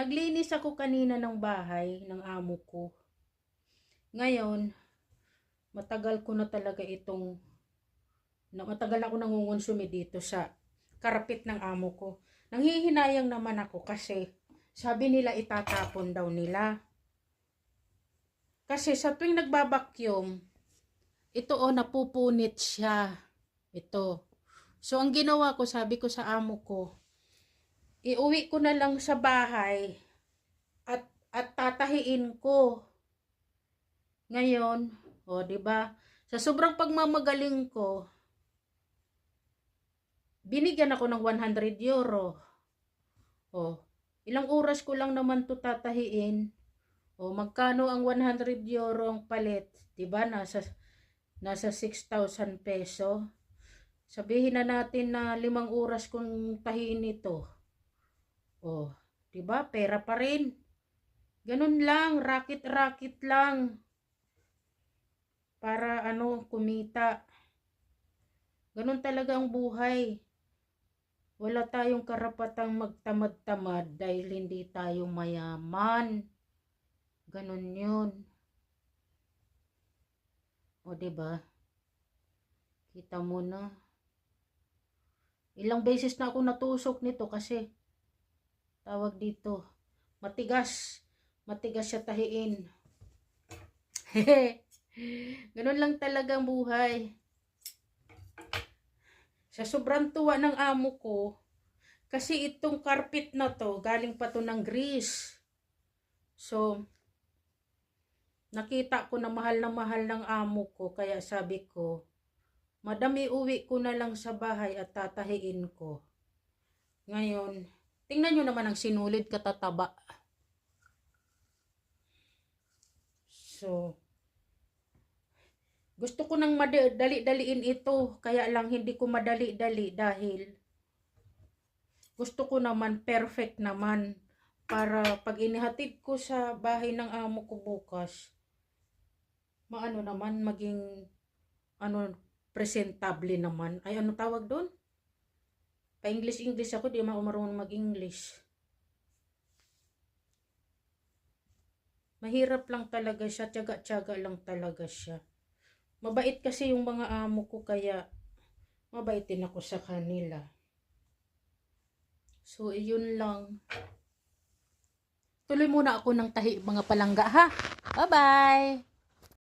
Naglinis ako kanina ng bahay ng amo ko. Ngayon, matagal ko na talaga matagal ako nangungonsumi dito sa karapit ng amo ko. Nanghihinayang naman ako kasi sabi nila itatapon daw nila. Kasi sa tuwing nagbabakyum, ito napupunit siya. Ito. So ang ginawa ko, sabi ko sa amo ko, iuwi ko na lang sa bahay at tatahiin ko. Ngayon, 'di ba? Sa sobrang pagmamagaling ko, binigyan ako ng 100 euro. Ilang oras ko lang naman to tatahiin. Magkano ang 100 euro ang palit? 'Di ba? Nasa 6,000 peso. Sabihin na natin na 5 oras kong tahiin ito. 'Di ba? Pera pa rin. Ganun lang, racket-racket lang. Para kumita. Ganun talaga ang buhay. Wala tayong karapatang magtamad-tamad dahil hindi tayo mayaman. Ganun 'yun. 'Di ba? Kita mo na. Ilang beses na ako natusok nito kasi tawag dito, matigas siya tahiin. Ganun lang talaga ang buhay. Sa sobrang tuwa ng amo ko, kasi itong carpet na to, galing pa to ng Greece. So, nakita ko na mahal ng amo ko, kaya sabi ko, Madam, iuwi ko na lang sa bahay at tatahiin ko. Ngayon, tingnan nyo naman ang sinulid katataba. So, gusto ko nang madali-daliin ito, kaya lang hindi ko madali-dali dahil gusto ko naman perfect naman para pag inihatid ko sa bahay ng amo ko bukas, maging presentable naman. Ay, tawag doon? Pa-English ako, di ako marunong mag-English. Mahirap lang talaga siya, tiyaga-tiyaga lang talaga siya. Mabait kasi yung mga amo ko, kaya mabait din ako sa kanila. So, yun lang. Tuloy muna ako ng tahi mga palangga, ha? Bye-bye!